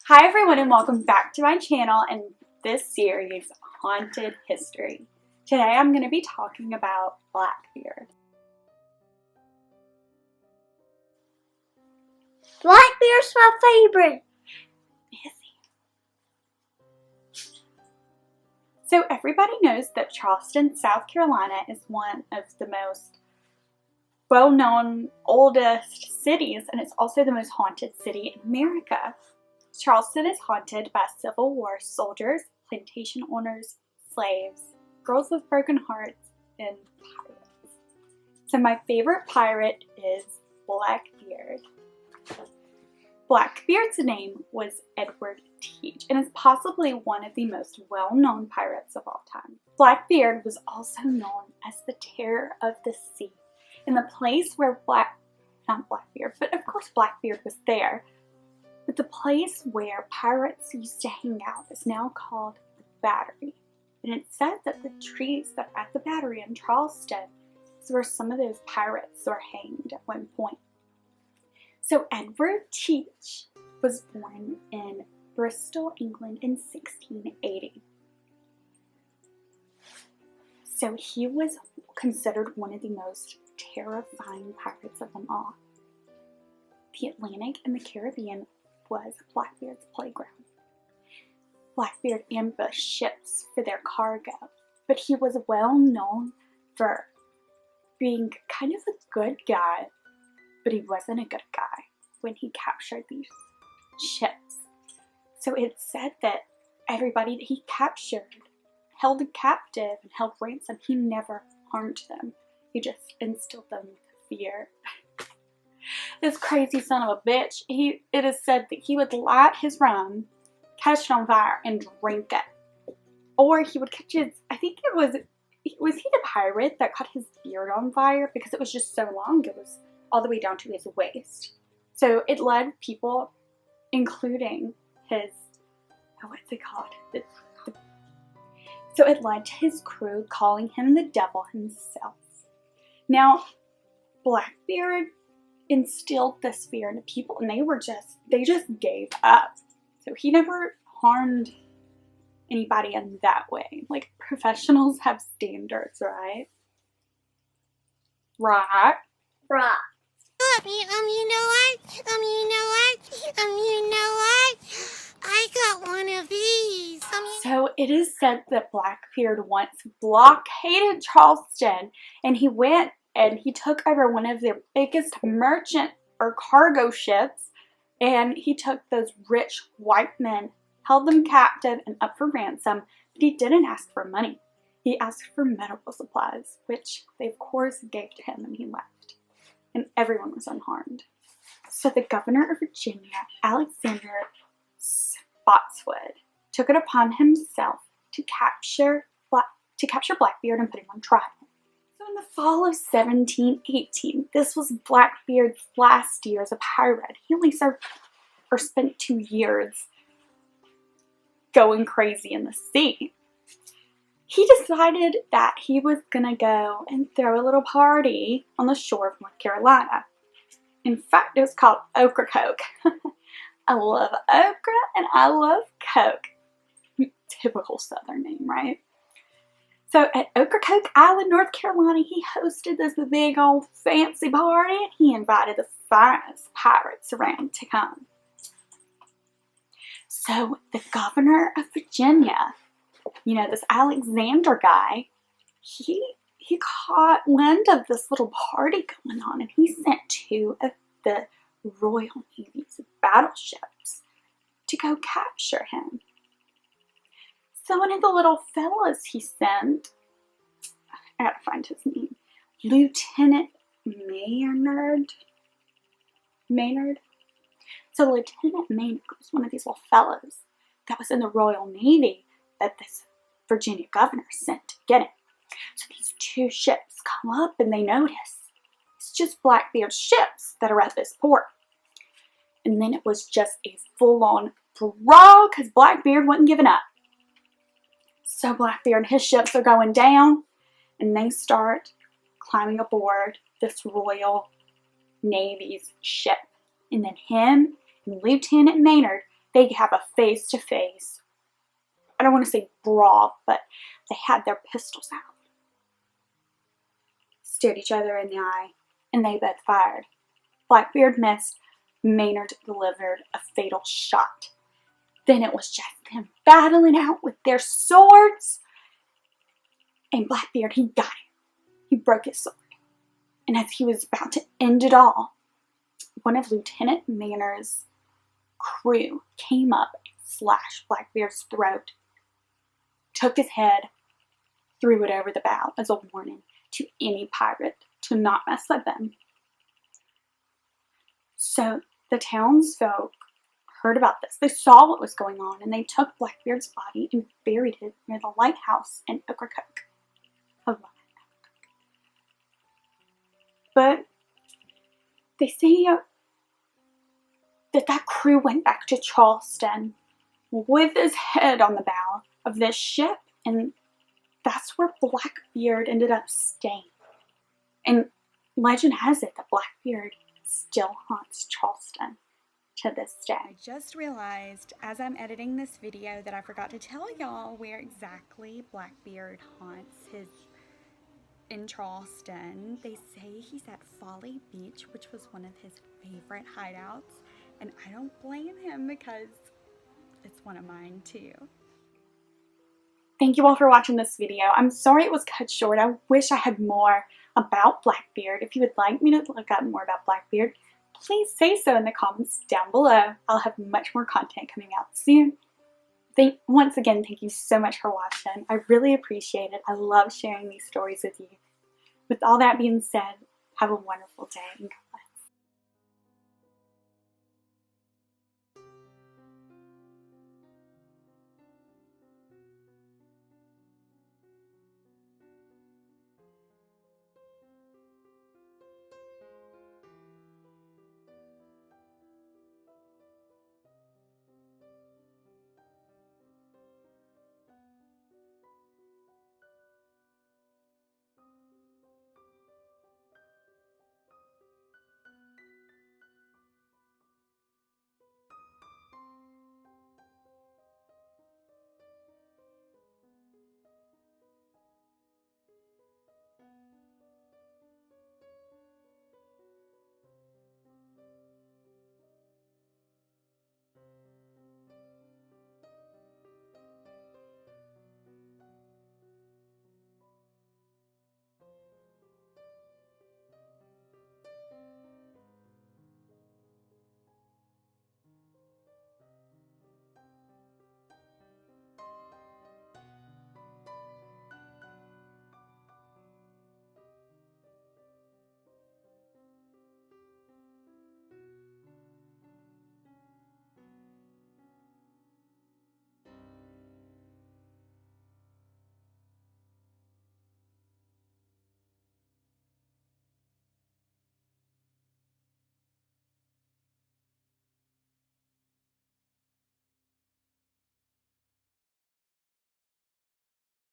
Hi everyone and welcome back to my channel and this series, Haunted History. Today I'm going to be talking about Blackbeard. Blackbeard's my favorite. Is he? So everybody knows that Charleston, South Carolina is one of the most well-known, oldest cities, and it's also the most haunted city in America. Charleston is haunted by Civil War soldiers, plantation owners, slaves, girls with broken hearts, and pirates. So my favorite pirate is Blackbeard. Blackbeard's name was Edward Teach and is possibly one of the most well-known pirates of all time. Blackbeard was also known as the Terror of the Sea, and the place where not Blackbeard, but of course Blackbeard was there. But the place where pirates used to hang out is now called the Battery. And it's said that the trees that are at the Battery in Charleston is where some of those pirates were hanged at one point. So Edward Teach was born in Bristol, England in 1680. So he was considered one of the most terrifying pirates of them all. The Atlantic and the Caribbean was Blackbeard's playground. Blackbeard ambushed ships for their cargo, but he was well known for being kind of a good guy, but he wasn't a good guy when he captured these ships. So it's said that everybody that he captured, held captive and held ransom, he never harmed them. He just instilled them with fear. This crazy son of a bitch, it is said that he would light his rum, catch it on fire, and drink it. Or he would catch his, I think it was he the pirate that caught his beard on fire because it was just so long, it was all the way down to his waist. So it led people, including his, what's it called? So it led to his crew calling him the devil himself. Now, Blackbeard instilled this fear into people, and they just gave up. So he never harmed anybody in that way. Like, professionals have standards, right? Right. Right. I got one of these. So it is said that Blackbeard once blockaded Charleston, and he went and he took over one of their biggest merchant or cargo ships, and he took those rich white men, held them captive and up for ransom, but he didn't ask for money. He asked for medical supplies, which they of course gave to him, and he left. And everyone was unharmed. So the governor of Virginia, Alexander Spotswood, took it upon himself to capture Blackbeard and put him on trial. So in the fall of 1718, this was Blackbeard's last year as a pirate. He only served or spent 2 years going crazy in the sea. He decided that he was gonna go and throw a little party on the shore of North Carolina. In fact, it was called Ocracoke. I love okra and I love Coke. Typical Southern name, right? So at Ocracoke Island, North Carolina, he hosted this big old fancy party, and he invited the finest pirates around to come. So the governor of Virginia, this Alexander guy, he caught wind of this little party going on, and he sent 2 of the Royal Navy's battleships to go capture him. So one of the little fellas he sent, I gotta find his name, Lieutenant Maynard. So Lieutenant Maynard was one of these little fellas that was in the Royal Navy that this Virginia governor sent to get him. So these 2 ships come up and they notice it's just Blackbeard's ships that are at this port. And then it was just a full-on brawl because Blackbeard wasn't giving up. So Blackbeard and his ships are going down, and they start climbing aboard this Royal Navy's ship. And then him and Lieutenant Maynard they have a face-to-face, I don't want to say brawl, but they had their pistols out, stared each other in the eye, and they both fired. Blackbeard missed. Maynard delivered a fatal shot. Then it was just them battling out with their swords. And Blackbeard, he got it. He broke his sword. And as he was about to end it all, one of Lieutenant Maynard's crew came up and slashed Blackbeard's throat, took his head, threw it over the bow as a warning to any pirate to not mess with them. So the townsfolk heard about this. They saw what was going on, and they took Blackbeard's body and buried it near the lighthouse in Ocracoke. But they say that crew went back to Charleston with his head on the bow of this ship, and that's where Blackbeard ended up staying. And legend has it that Blackbeard still haunts Charleston to this day. I just realized as I'm editing this video that I forgot to tell y'all where exactly Blackbeard haunts in Charleston. They say he's at Folly Beach, which was one of his favorite hideouts, and I don't blame him because it's one of mine too. Thank you all for watching this video. I'm sorry it was cut short. I wish I had more about Blackbeard. If you would like me to look up more about Blackbeard, please say so in the comments down below. I'll have much more content coming out soon. Once again, thank you so much for watching. I really appreciate it. I love sharing these stories with you. With all that being said, have a wonderful day and